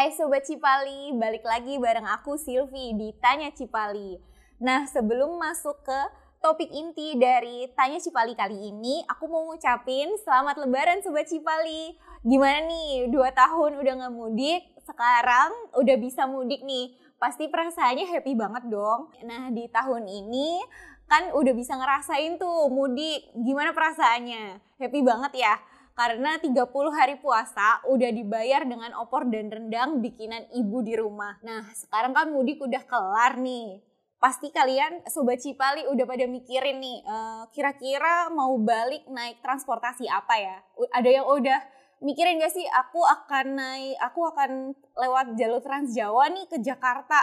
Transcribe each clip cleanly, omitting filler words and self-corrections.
Hai Sobat Cipali, balik lagi bareng aku Silvi di Tanya Cipali. Nah, sebelum masuk ke topik inti dari Tanya Cipali kali ini, aku mau ngucapin selamat lebaran Sobat Cipali. Gimana nih, 2 tahun udah gak mudik, sekarang udah bisa mudik nih. Pasti perasaannya happy banget dong. Nah, di tahun ini kan udah bisa ngerasain tuh mudik. Gimana perasaannya? Happy banget ya? Karena 30 hari puasa udah dibayar dengan opor dan rendang bikinan ibu di rumah. Nah, sekarang kan mudik udah kelar nih. Pasti kalian Sobat Cipali udah pada mikirin nih, kira-kira mau balik naik transportasi apa ya? Ada yang udah mikirin gak sih, aku akan lewat jalur Trans Jawa nih ke Jakarta.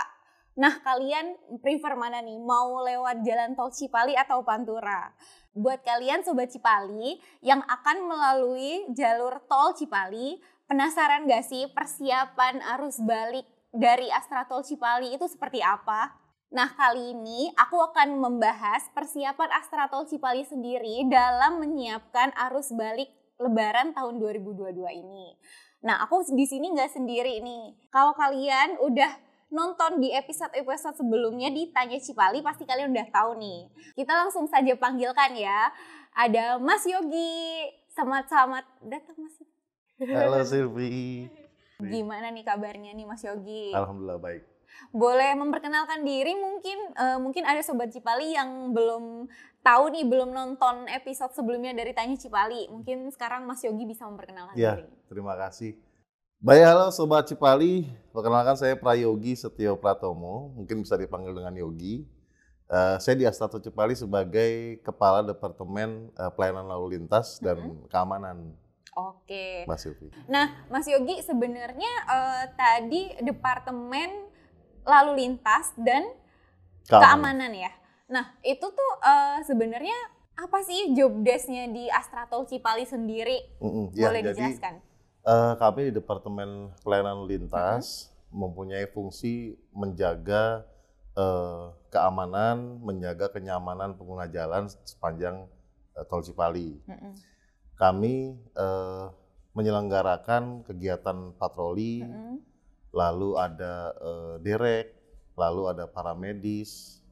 Nah, kalian prefer mana nih? Mau lewat jalan tol Cipali atau Pantura? Buat kalian Sobat Cipali yang akan melalui jalur tol Cipali, penasaran gak sih persiapan arus balik dari Astra Tol Cipali itu seperti apa? Nah, kali ini aku akan membahas persiapan Astra Tol Cipali sendiri dalam menyiapkan arus balik Lebaran tahun 2022 ini. Nah, aku di sini nggak sendiri nih. Kalau kalian udah nonton di episode sebelumnya di Tanya Cipali, pasti kalian udah tahu nih. Kita langsung saja panggilkan ya. Ada Mas Yogi. Selamat datang Mas Yogi. Halo Silvi. Gimana nih kabarnya nih Mas Yogi? Alhamdulillah baik. Boleh memperkenalkan diri mungkin ada Sobat Cipali yang belum tahu nih, belum nonton episode sebelumnya dari Tanya Cipali. Mungkin sekarang Mas Yogi bisa memperkenalkan diri. Terima kasih. Baik, halo Sobat Cipali. Perkenalkan saya Prayogi Setio Pratomo, mungkin bisa dipanggil dengan Yogi. Saya di Astra Tol Cipali sebagai Kepala Departemen Pelayanan Lalu Lintas dan Keamanan. Oke. Mas Yogi. Nah, Mas Yogi sebenarnya tadi Departemen Lalu Lintas dan Keamanan ya. Nah, itu tuh sebenarnya apa sih job desk-nya di Astra Tol Cipali sendiri? Boleh dijelaskan? Kami di Departemen Pelayanan Lalu Lintas mempunyai fungsi menjaga keamanan, menjaga kenyamanan pengguna jalan sepanjang Tol Cipali. Kami menyelenggarakan kegiatan patroli, lalu ada derek, lalu ada paramedis,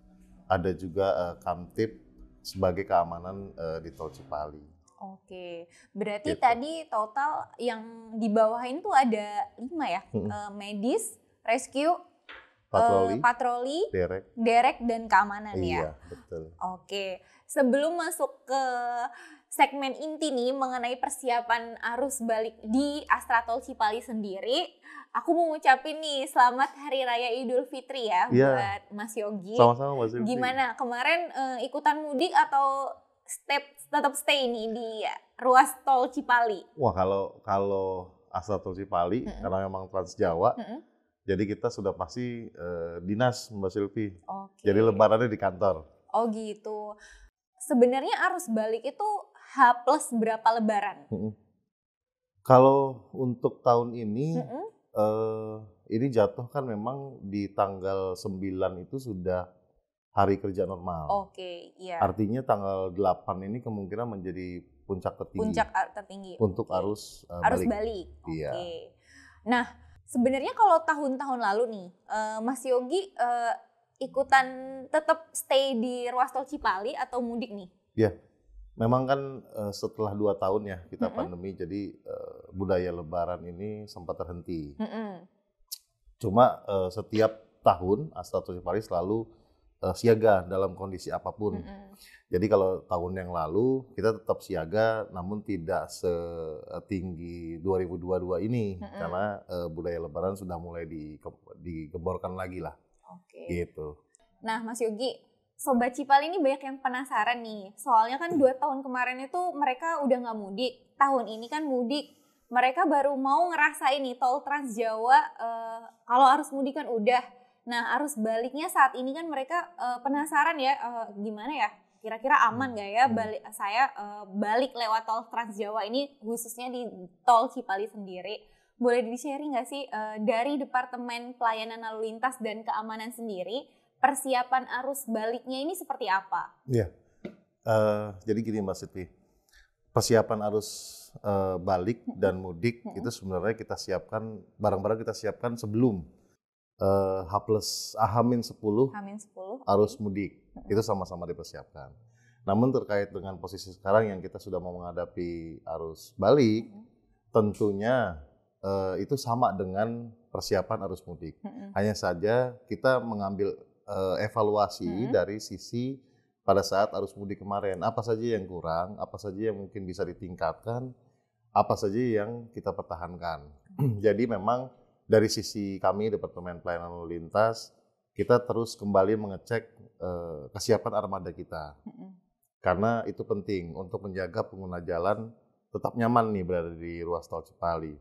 ada juga kamtip sebagai keamanan di Tol Cipali. Oke, berarti gitu. Tadi total yang dibawahin tuh ada 5 ya? Medis, rescue, patroli, derek dan keamanan ya? Iya, betul. Oke, sebelum masuk ke segmen inti nih mengenai persiapan arus balik di Astra Tol Cipali sendiri, aku mau ngucapin nih selamat Hari Raya Idul Fitri ya buat Mas Yogi. Sama-sama Mas Yogi. Gimana kemarin ikutan mudik atau tetap stay nih di ruas tol Cipali? Wah, kalau Astra Tol Cipali karena memang Trans Jawa, jadi kita sudah pasti dinas Mbak Silvi. Jadi lebarannya di kantor. Oh gitu. Sebenarnya arus balik itu H plus berapa lebaran? Kalau untuk tahun ini, ini jatuh kan memang di tanggal 9 itu sudah hari kerja normal. Oke, iya. Artinya tanggal 8 ini kemungkinan menjadi puncak tertinggi. Untuk arus balik. Oke. Nah, sebenarnya kalau tahun-tahun lalu nih, Mas Yogi ikutan tetap stay di ruas tol Cipali atau mudik nih? Iya. Memang kan setelah 2 tahun ya kita pandemi, jadi budaya lebaran ini sempat terhenti. Cuma setiap tahun Astra Tol Cipali selalu siaga dalam kondisi apapun. Jadi kalau tahun yang lalu kita tetap siaga, namun tidak setinggi 2022 ini karena budaya lebaran sudah mulai digemborkan lagi lah. Oke. Gitu. Nah, Mas Yogi, Sobat Cipali ini banyak yang penasaran nih. Soalnya kan 2 tahun kemarin itu mereka udah nggak mudik. Tahun ini kan mudik. Mereka baru mau ngerasain nih tol Trans Jawa. Kalau arus mudik kan udah. Nah, arus baliknya saat ini kan mereka penasaran ya, gimana ya? Kira-kira aman gak ya balik lewat tol Trans Jawa ini, khususnya di tol Cipali sendiri. Boleh di-sharing gak sih dari Departemen Pelayanan Lalu Lintas dan Keamanan sendiri, persiapan arus baliknya ini seperti apa? Iya, jadi gini Mbak Siti. persiapan arus balik dan mudik itu sebenarnya kita siapkan, barang-barang kita siapkan sebelum H+10 arus mudik. Itu sama-sama dipersiapkan. Namun terkait dengan posisi sekarang yang kita sudah mau menghadapi arus balik, tentunya itu sama dengan persiapan arus mudik. Hanya saja kita mengambil evaluasi dari sisi pada saat arus mudik kemarin. Apa saja yang kurang, apa saja yang mungkin bisa ditingkatkan, apa saja yang kita pertahankan. Jadi memang dari sisi kami Departemen Pelayanan Lalu Lintas, kita terus kembali mengecek kesiapan armada kita. Karena itu penting untuk menjaga pengguna jalan tetap nyaman nih berada di ruas tol Cipali.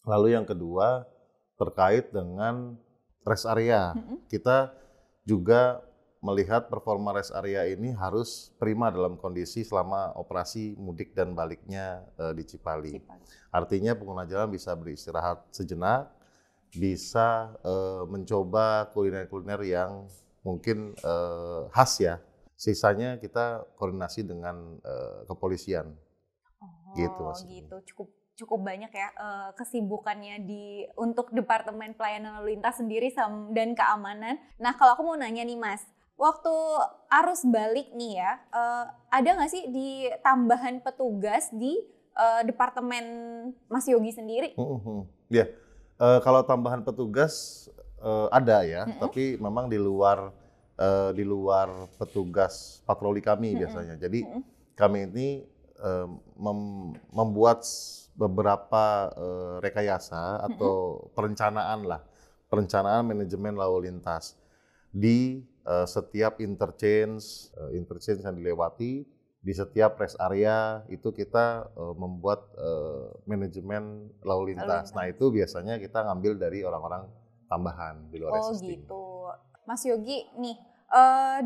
Lalu yang kedua terkait dengan rest area. Kita juga melihat performa rest area ini harus prima dalam kondisi selama operasi mudik dan baliknya di Cipali. Artinya pengguna jalan bisa beristirahat sejenak, bisa mencoba kuliner-kuliner yang mungkin khas ya. Sisanya kita koordinasi dengan kepolisian. Gitu maksudnya. Gitu. Cukup banyak ya kesibukannya untuk Departemen Pelayanan Lalu Lintas sendiri dan keamanan. Nah, kalau aku mau nanya nih Mas, waktu arus balik nih ya, ada nggak sih di tambahan petugas di Departemen Mas Yogi sendiri? Ya, kalau tambahan petugas ada ya, tapi memang di luar petugas patroli kami biasanya. Jadi kami ini membuat beberapa rekayasa atau perencanaan manajemen lalu lintas di setiap interchange yang dilewati, di setiap rest area itu kita membuat manajemen lalu lintas. Nah itu biasanya kita ngambil dari orang-orang tambahan di luar existing. Gitu. Mas Yogi nih,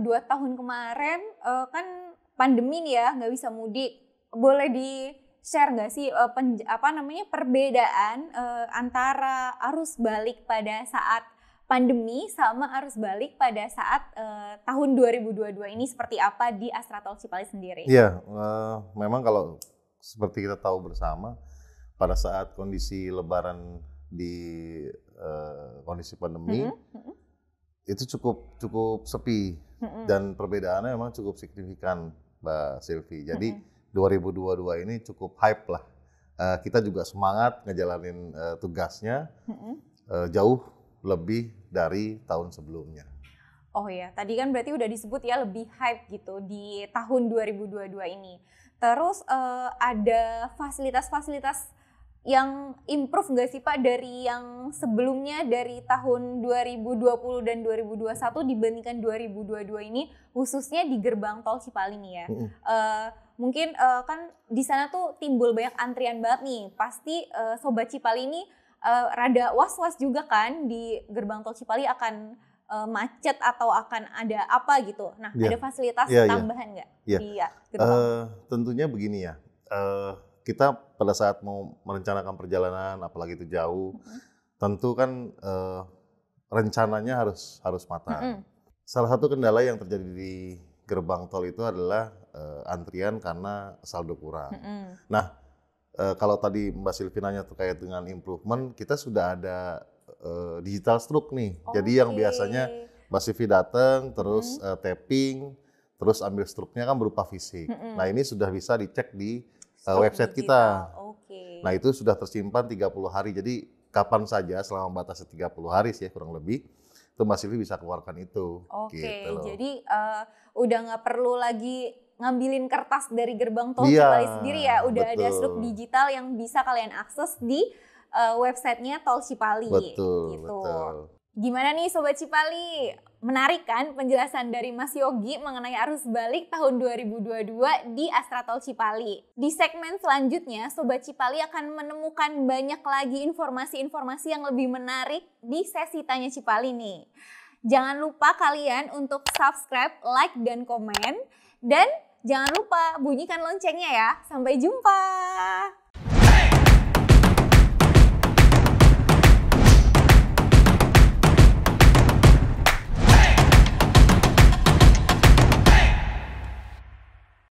2 tahun kemarin kan pandemi nih ya, nggak bisa mudik. Boleh di-share nggak sih perbedaan antara arus balik pada saat pandemi sama arus balik pada saat tahun 2022 ini seperti apa di Astra Tol Cipali sendiri? Iya, memang kalau seperti kita tahu bersama, pada saat kondisi Lebaran di kondisi pandemi itu cukup sepi dan perbedaannya memang cukup signifikan, Mbak Silvi. Jadi 2022 ini cukup hype lah. Kita juga semangat ngejalanin tugasnya jauh lebih dari tahun sebelumnya. Oh ya, tadi kan berarti udah disebut ya lebih hype gitu di tahun 2022 ini. Terus ada fasilitas-fasilitas yang improve nggak sih Pak dari yang sebelumnya dari tahun 2020 dan 2021 dibandingkan 2022 ini, khususnya di gerbang tol Cipali nih ya. Mungkin kan di sana tuh timbul banyak antrian banget nih. Pasti Sobat Cipali ini rada was-was juga kan di gerbang tol Cipali akan macet atau akan ada apa gitu. Nah, ada fasilitas tambahan nggak di gerbang? Tentunya begini ya, kita pada saat mau merencanakan perjalanan, apalagi itu jauh, tentu kan rencananya harus matang. Salah satu kendala yang terjadi di gerbang tol itu adalah antrian karena saldo kurang. Nah, kalau tadi Mbak Silvi nanya terkait dengan improvement, kita sudah ada digital stroke nih. Jadi yang biasanya Mbak Silvi datang, terus tapping, terus ambil struknya kan berupa fisik. Nah ini sudah bisa dicek di website kita. Nah itu sudah tersimpan 30 hari. Jadi kapan saja selama batasnya 30 hari sih kurang lebih, itu Mbak Silvi bisa keluarkan itu. Gitu loh. Jadi udah nggak perlu lagi ngambilin kertas dari gerbang tol Cipali sendiri ya. Udah ada struk digital yang bisa kalian akses di websitenya Tol Cipali. Betul. Gimana nih Sobat Cipali? Menarik kan penjelasan dari Mas Yogi mengenai arus balik tahun 2022 di Astra Tol Cipali. Di segmen selanjutnya, Sobat Cipali akan menemukan banyak lagi informasi-informasi yang lebih menarik di sesi Tanya Cipali nih. Jangan lupa kalian untuk subscribe, like, dan komen. Dan jangan lupa bunyikan loncengnya ya. Sampai jumpa!